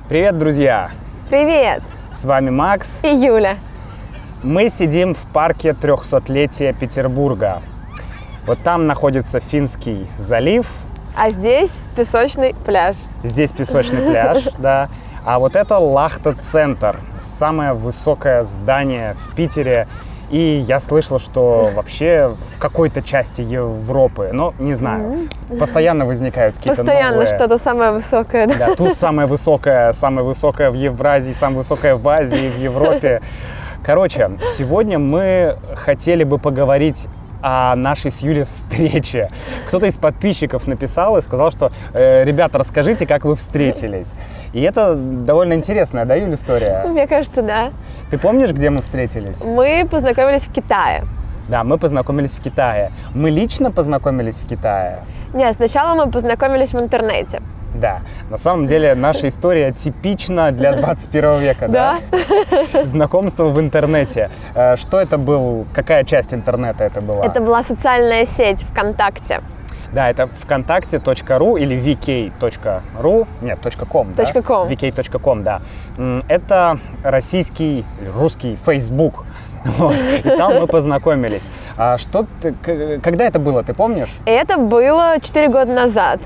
Привет, друзья! Привет! С вами Макс и Юля. Мы сидим в парке 300-летия Петербурга. Вот там находится Финский залив. А здесь песочный пляж. Здесь песочный пляж, да. А вот это Лахта-центр, самое высокое здание в Питере. И я слышал, что вообще в какой-то части Европы, но не знаю, постоянно возникают какие-то Постоянно новые... что-то самое высокое, да? Да, тут самое высокое в Евразии, самое высокое в Азии, в Европе. Короче, сегодня мы хотели бы поговорить о нашей с Юлей встрече. Кто-то из подписчиков написал и сказал, что ребята, расскажите, как вы встретились. И это довольно интересная, да, Юля, история? Мне кажется, да. Ты помнишь, где мы встретились? Мы познакомились в Китае. Да, мы познакомились в Китае. Мы лично познакомились в Китае? Нет, сначала мы познакомились в интернете. Да, на самом деле наша история типична для 21 века, да? Знакомство в интернете. Что это был, какая часть интернета это была? Это была социальная сеть ВКонтакте. Да, это вконтакте.ру или vk.ru, нет, .com, да? .com. vk.com, да. Это русский Facebook. Вот. И там мы познакомились. Когда это было, ты помнишь? Это было 4 года назад.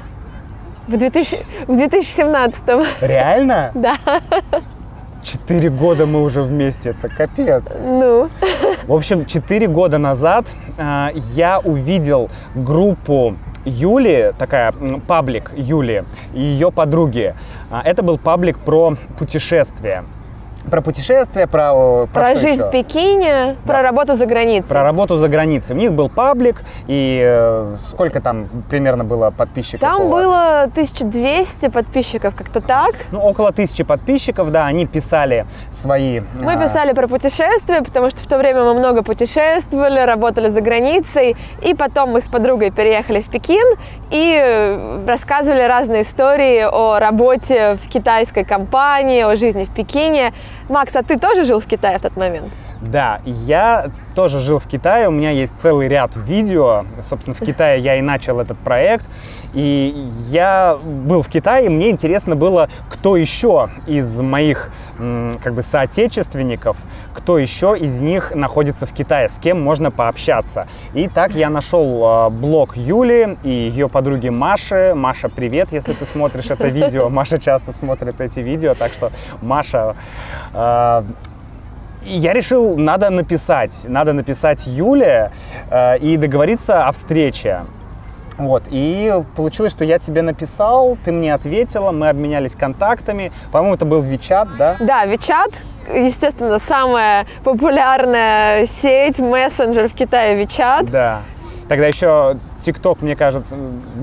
В 2017-м. Реально? Да. 4 года мы уже вместе, это капец. Ну. В общем, 4 года назад я увидел группу Юли, такая паблик Юли и ее подруги. Это был паблик про путешествия. Про путешествия, про жизнь в Пекине, да. Про работу за границей. Про работу за границей. У них был паблик, и сколько там примерно было подписчиков? Там было 1200 подписчиков, как-то так. Ну, около 1000 подписчиков, да, они писали свои... Мы писали про путешествия, потому что в то время мы много путешествовали, работали за границей, и потом мы с подругой переехали в Пекин и рассказывали разные истории о работе в китайской компании, о жизни в Пекине. Макс, а ты тоже жил в Китае в тот момент? Да, я тоже жил в Китае, у меня есть целый ряд видео, собственно, в Китае я и начал этот проект, и я был в Китае, и мне интересно было, кто еще из моих, как бы, соотечественников, кто еще из них находится в Китае, с кем можно пообщаться. И так я нашел блог Юли и ее подруги Маши. Маша, привет, если ты смотришь это видео, Маша часто смотрит эти видео, так что, Маша... И я решил, надо написать Юле и договориться о встрече. Вот, и получилось, что я тебе написал, ты мне ответила, мы обменялись контактами. По-моему, это был WeChat, да? Да, WeChat, естественно, самая популярная сеть, мессенджер в Китае WeChat. Да. Тогда еще TikTok, мне кажется,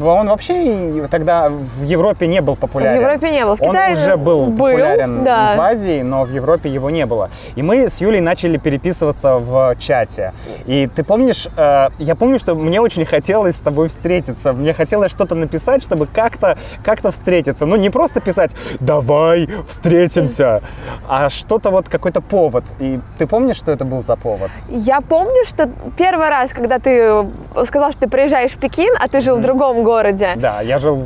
он вообще тогда в Европе не был популярен. В Европе не был. В Китае он уже был популярен, да, в Азии, но в Европе его не было. И мы с Юлей начали переписываться в чате. И ты помнишь, я помню, что мне очень хотелось с тобой встретиться. Мне хотелось что-то написать, чтобы как-то встретиться. Ну, не просто писать «давай встретимся», а что-то вот, какой-то повод. И ты помнишь, что это был за повод? Я помню, что первый раз, когда ты сказал, что ты приезжаешь в Пекин, а ты жил в другом городе. Да, я жил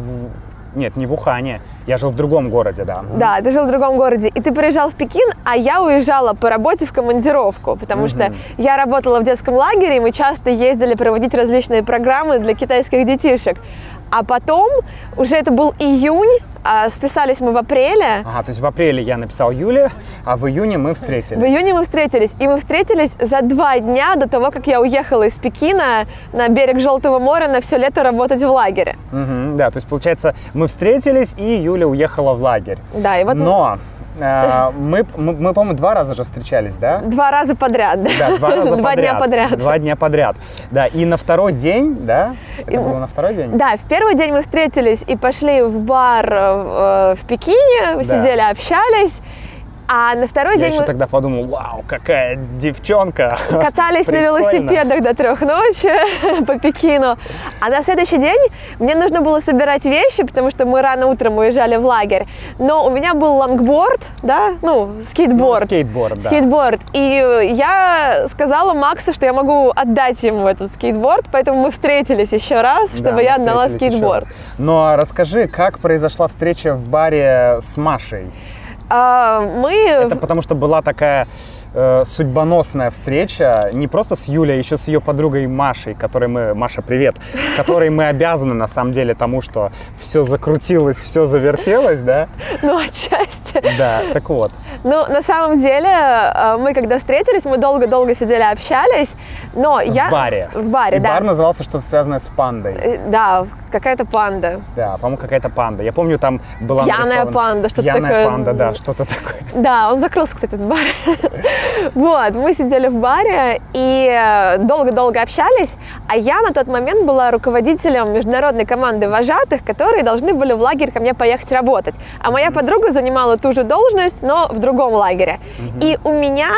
Нет, не в Ухане. Я жил в другом городе, да. Да, ты жил в другом городе. И ты приезжал в Пекин, а я уезжала по работе в командировку, потому что я работала в детском лагере, и мы часто ездили проводить различные программы для китайских детишек. А потом, уже это был июнь, списались мы в апреле. Ага, то есть в апреле я написал Юле, а в июне мы встретились. В июне мы встретились. И мы встретились за 2 дня до того, как я уехала из Пекина на берег Желтого моря на все лето работать в лагере. Да, то есть, получается, мы встретились, и Юля уехала в лагерь. Да, и вот... Но... Мы, по-моему, 2 раза же встречались, да? 2 раза подряд, да. Да, 2 раза 2 дня подряд. 2 дня подряд. Да, и на второй день, да? Это было на второй день? Да, в первый день мы встретились и пошли в бар в Пекине, сидели, общались. А на второй Я день еще мы тогда подумал, вау, какая девчонка. катались на Прикольно. велосипедах до 3 ночи по Пекину. А на следующий день мне нужно было собирать вещи, потому что мы рано утром уезжали в лагерь. Но у меня был лонгборд, да, скейтборд. Скейтборд, да. Скейтборд. И я сказала Максу, что я могу отдать ему этот скейтборд, поэтому мы встретились еще раз, Да, чтобы мы я отдала встретились еще скейтборд. раз. Но расскажи, как произошла встреча в баре с Машей? Это потому что была такая судьбоносная встреча не просто с Юлей, а еще с ее подругой Машей, Маша, привет, которой мы обязаны на самом деле тому, что все закрутилось, все завертелось, да? Ну, отчасти. Да, так вот. Ну, на самом деле, мы когда встретились, мы долго-долго сидели, общались, но В баре. В баре, И да. бар назывался что-то связанное с пандой. Да, какая-то панда. Да, по-моему, какая-то панда. Я помню, там была Пьяная нарисована... панда, что-то Пьяная такое. панда, да, что-то такое. Да, он закрылся, кстати, этот бар. Вот, мы сидели в баре и долго-долго общались, а я на тот момент была руководителем международной команды вожатых, которые должны были в лагерь ко мне поехать работать. А моя подруга занимала ту же должность, но в другом лагере. И у меня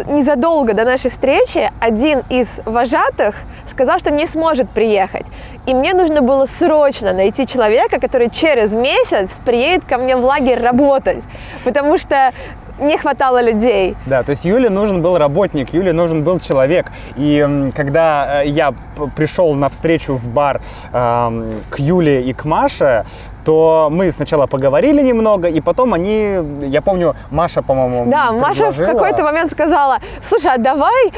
незадолго до нашей встречи один из вожатых сказал, что не сможет приехать. И мне нужно было срочно найти человека, который через месяц приедет ко мне в лагерь работать, потому что не хватало людей. Да, то есть Юле нужен был работник, Юле нужен был человек. И когда я пришел на встречу в бар к Юле и к Маше, то мы сначала поговорили немного, и потом я помню, Маша, по-моему, Да, Маша в какой-то момент сказала: слушай, а давай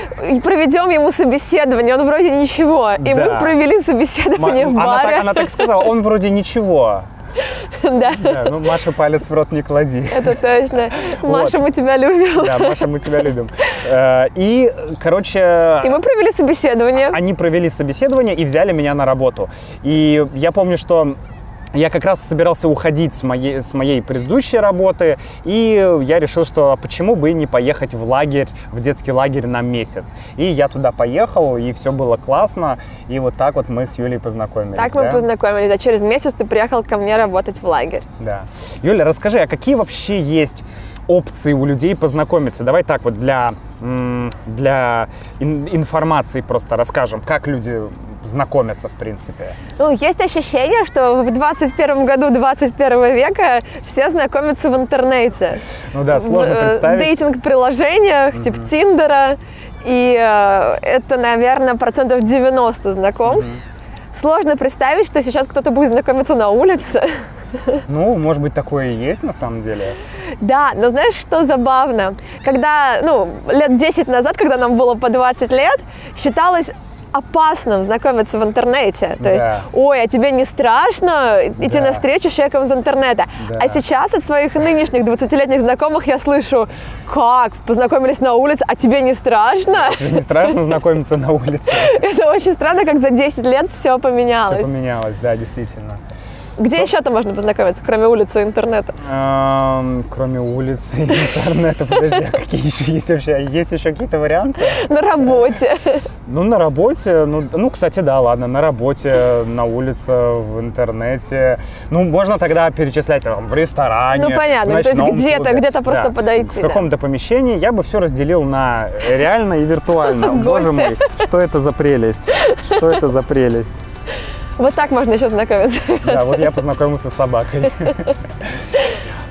проведем ему собеседование, он вроде ничего. И мы провели собеседование в баре. Она так сказала, он вроде ничего. Да. Да, Маша, палец в рот не клади. Это точно. Маша, мы тебя любим. Да, Маша, мы тебя любим. И, короче... И мы провели собеседование. Они провели собеседование и взяли меня на работу. И я помню, что я как раз собирался уходить с моей предыдущей работы, и я решил, что почему бы не поехать в лагерь, в детский лагерь на месяц. И я туда поехал, и все было классно, и вот так вот мы с Юлей познакомились. Так мы познакомились, а через месяц ты приехал ко мне работать в лагерь. Да. Юля, расскажи, а какие вообще есть опции у людей познакомиться? Давай так вот для информации просто расскажем, как люди знакомятся, в принципе. Ну, есть ощущение, что в 21 году 21 века все знакомятся в интернете. Ну да, сложно представить. В дейтинг-приложениях, типа Тиндера. И это, наверное, 90% знакомств. Сложно представить, что сейчас кто-то будет знакомиться на улице. Ну, может быть, такое и есть на самом деле. Да, но знаешь, что забавно? Когда, лет 10 назад, когда нам было по 20 лет, считалось опасным знакомиться в интернете. То есть, ой, а тебе не страшно идти навстречу с человеком из интернета? Да. А сейчас от своих нынешних 20-летних знакомых я слышу: как? Познакомились на улице, а тебе не страшно? Тебе не страшно знакомиться на улице? Это очень странно, как за 10 лет все поменялось. Все поменялось, да, действительно. Где еще-то можно познакомиться, кроме улицы и интернета? Кроме улицы и интернета. Подожди, а какие еще есть вообще? Есть еще какие-то варианты? На работе. Ну, на работе, кстати, да, ладно, на работе, на улице, в интернете. Ну, можно тогда перечислять в ресторане. Ну, понятно, то есть где-то просто подойти. В каком-то помещении я бы все разделил на реально и виртуально. Боже мой, что это за прелесть? Что это за прелесть? Вот так можно еще знакомиться. Да, вот я познакомился с собакой.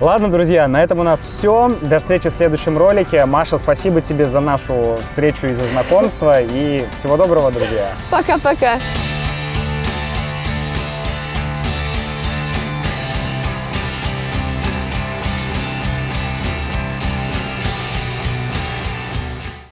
Ладно, друзья, на этом у нас все. До встречи в следующем ролике. Маша, спасибо тебе за нашу встречу и за знакомство. И всего доброго, друзья. Пока-пока.